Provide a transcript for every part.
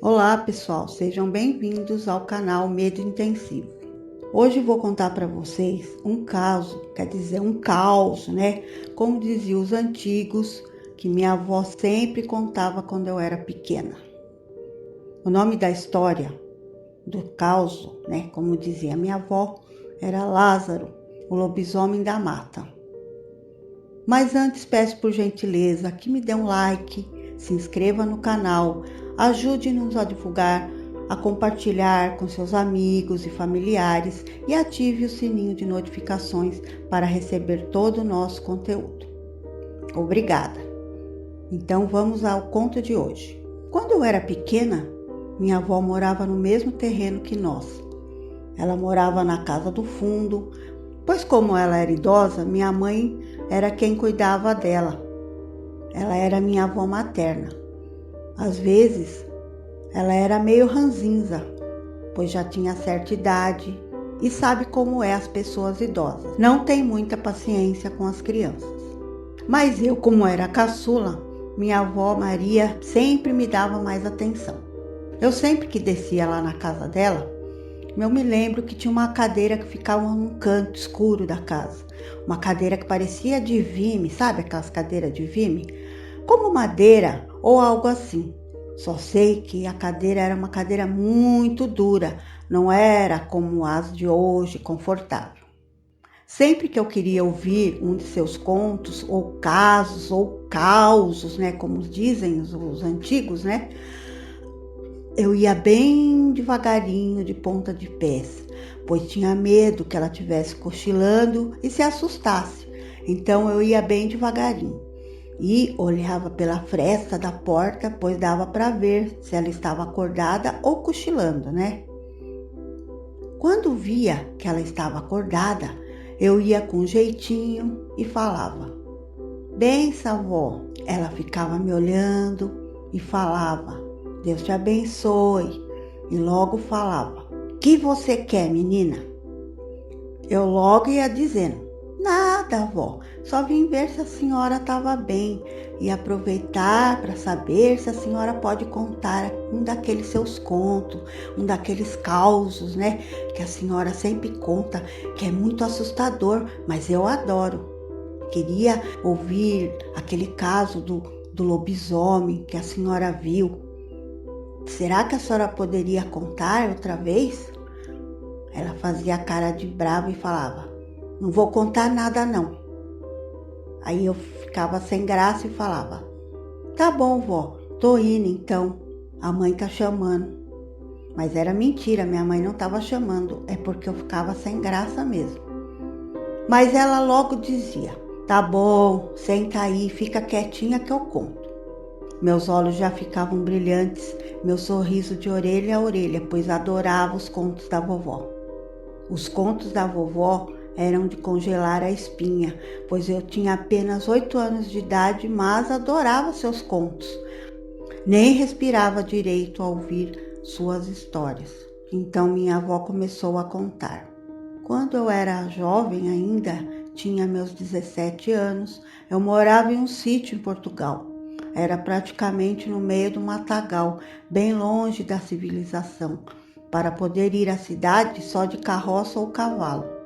Olá pessoal, sejam bem-vindos ao canal Medo Intensivo. Hoje vou contar para vocês um caso, quer dizer um caos, né? Como diziam os antigos, que minha avó sempre contava quando eu era pequena. O nome da história, do caos, né? Como dizia minha avó, era Lázaro, o lobisomem da mata. Mas antes peço por gentileza que me dê um like, se inscreva no canal, ajude-nos a divulgar, a compartilhar com seus amigos e familiares e ative o sininho de notificações para receber todo o nosso conteúdo. Obrigada! Então vamos ao conto de hoje. Quando eu era pequena, minha avó morava no mesmo terreno que nós. Ela morava na casa do fundo, pois como ela era idosa, minha mãe era quem cuidava dela. Ela era minha avó materna. Às vezes, ela era meio ranzinza, pois já tinha certa idade e sabe como é as pessoas idosas. Não tem muita paciência com as crianças. Mas eu, como era caçula, minha avó Maria sempre me dava mais atenção. Eu sempre que descia lá na casa dela, eu me lembro que tinha uma cadeira que ficava num canto escuro da casa. Uma cadeira que parecia de vime, sabe aquelas cadeiras de vime? Como madeira ou algo assim. Só sei que a cadeira era uma cadeira muito dura, não era como as de hoje, confortável. Sempre que eu queria ouvir um de seus contos, ou casos, ou causos, né, como dizem os antigos, né? Eu ia bem devagarinho, de ponta de pés, pois tinha medo que ela estivesse cochilando e se assustasse. Então eu ia bem devagarinho e olhava pela fresta da porta, pois dava para ver se ela estava acordada ou cochilando, né? Quando via que ela estava acordada, eu ia com jeitinho e falava: "Benção, vó." Ela ficava me olhando e falava: "Deus te abençoe." E logo falava: "Que você quer, menina?" Eu logo ia dizendo: "Nada, vó. Só vim ver se a senhora estava bem e aproveitar para saber se a senhora pode contar um daqueles seus contos, um daqueles causos, né? Que a senhora sempre conta, que é muito assustador, mas eu adoro. Queria ouvir aquele caso do lobisomem que a senhora viu. Será que a senhora poderia contar outra vez?" Ela fazia a cara de brava e falava: "Não vou contar nada não." Aí eu ficava sem graça e falava: "Tá bom, vó, tô indo então. A mãe tá chamando." Mas era mentira, minha mãe não estava chamando, é porque eu ficava sem graça mesmo. Mas ela logo dizia: "Tá bom, senta aí, fica quietinha que eu conto." Meus olhos já ficavam brilhantes, meu sorriso de orelha a orelha, pois adorava os contos da vovó. Os contos da vovó eram de congelar a espinha, pois eu tinha apenas 8 anos de idade, mas adorava seus contos. Nem respirava direito ao ouvir suas histórias. Então minha avó começou a contar. Quando eu era jovem ainda, tinha meus 17 anos, eu morava em um sítio em Portugal. Era praticamente no meio do matagal, bem longe da civilização, para poder ir à cidade só de carroça ou cavalo.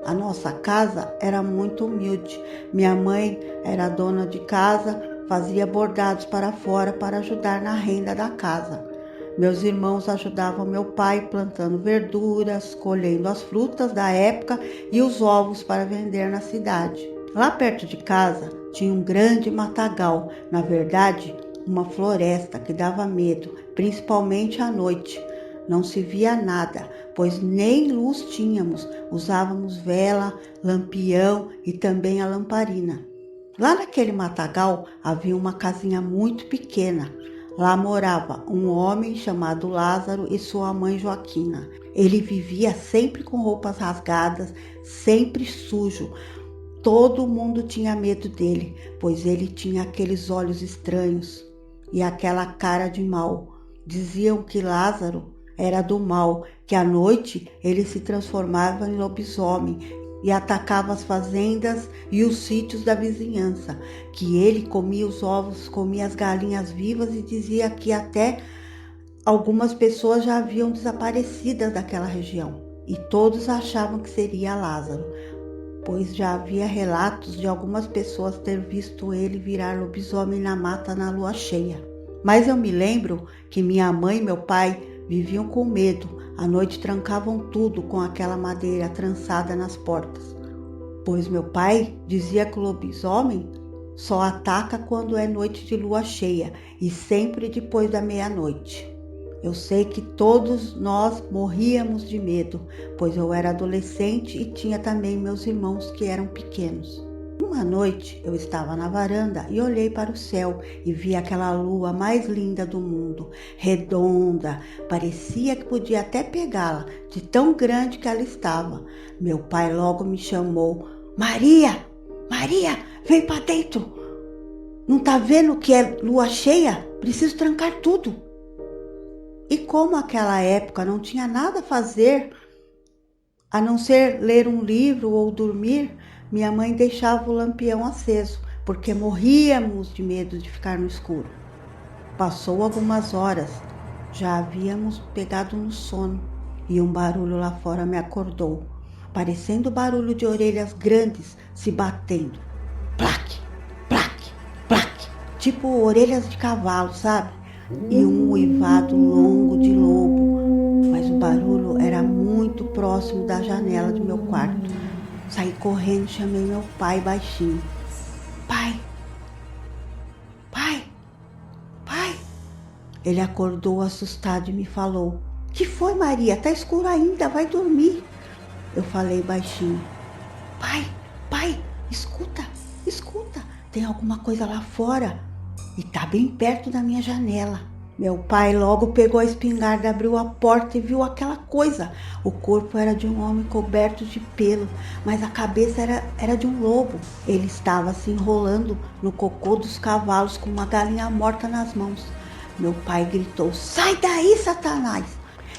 A nossa casa era muito humilde. Minha mãe era dona de casa, fazia bordados para fora para ajudar na renda da casa. Meus irmãos ajudavam meu pai plantando verduras, colhendo as frutas da época e os ovos para vender na cidade. Lá perto de casa tinha um grande matagal, na verdade, uma floresta que dava medo, principalmente à noite. Não se via nada, pois nem luz tínhamos, usávamos vela, lampião e também a lamparina. Lá naquele matagal havia uma casinha muito pequena. Lá morava um homem chamado Lázaro e sua mãe Joaquina. Ele vivia sempre com roupas rasgadas, sempre sujo. Todo mundo tinha medo dele, pois ele tinha aqueles olhos estranhos e aquela cara de mal. Diziam que Lázaro era do mal, que à noite ele se transformava em lobisomem e atacava as fazendas e os sítios da vizinhança, que ele comia os ovos, comia as galinhas vivas e dizia que até Algumas pessoas já haviam desaparecido daquela região e todos achavam que seria Lázaro, pois já havia relatos de algumas pessoas ter visto ele virar lobisomem na mata na lua cheia. Mas eu me lembro que minha mãe e meu pai viviam com medo. À noite trancavam tudo com aquela madeira trançada nas portas, pois meu pai dizia que o lobisomem só ataca quando é noite de lua cheia e sempre depois da meia-noite. Eu sei que todos nós morríamos de medo, pois eu era adolescente e tinha também meus irmãos que eram pequenos. Uma noite eu estava na varanda e olhei para o céu e vi aquela lua mais linda do mundo, redonda, parecia que podia até pegá-la, de tão grande que ela estava. Meu pai logo me chamou: Maria, Maria, vem para dentro! Não tá vendo que é lua cheia? Preciso trancar tudo. E como aquela época não tinha nada a fazer, a não ser ler um livro ou dormir, minha mãe deixava o lampião aceso, porque morríamos de medo de ficar no escuro. Passou algumas horas, já havíamos pegado no sono e um barulho lá fora me acordou, parecendo barulho de orelhas grandes se batendo. Plaque, plaque, plaque, tipo orelhas de cavalo, sabe? E um uivado longo de lobo, mas o barulho era muito próximo da janela do meu quarto. Saí correndo e chamei meu pai baixinho. Pai, pai, pai. Ele acordou assustado e me falou: Que foi, Maria? Tá escuro ainda, vai dormir. Eu falei baixinho: Pai, pai, escuta, escuta. Tem alguma coisa lá fora e tá bem perto da minha janela. Meu pai logo pegou a espingarda, abriu a porta e viu aquela coisa. O corpo era de um homem coberto de pelo, mas a cabeça era de um lobo. Ele estava se enrolando no cocô dos cavalos com uma galinha morta nas mãos. Meu pai gritou: Sai daí, Satanás!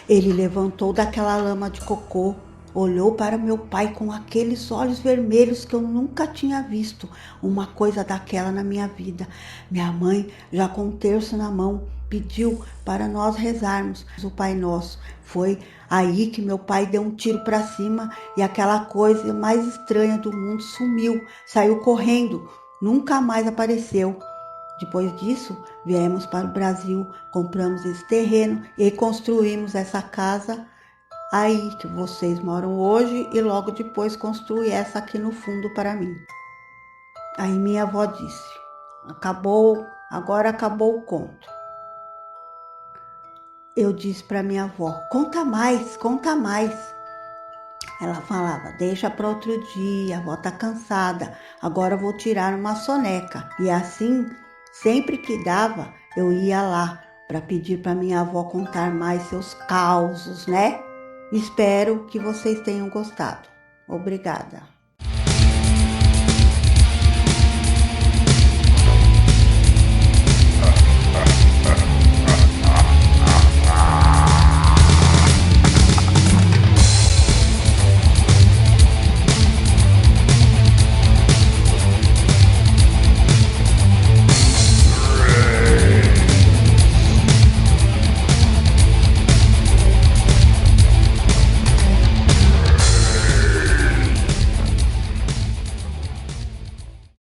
Ele levantou daquela lama de cocô, olhou para meu pai com aqueles olhos vermelhos que eu nunca tinha visto uma coisa daquela na minha vida. Minha mãe, já com um terço na mão, pediu para nós rezarmos o Pai Nosso. Foi aí que meu pai deu um tiro para cima e aquela coisa mais estranha do mundo sumiu, saiu correndo, nunca mais apareceu. Depois disso, viemos para o Brasil, compramos esse terreno e construímos essa casa aí que vocês moram hoje e logo depois construí essa aqui no fundo para mim. Aí minha avó disse: agora acabou o conto. Eu disse para minha avó: Conta mais, conta mais. Ela falava: Deixa para outro dia, a avó tá cansada, agora eu vou tirar uma soneca. E assim, sempre que dava, eu ia lá para pedir para minha avó contar mais seus causos, né? Espero que vocês tenham gostado. Obrigada.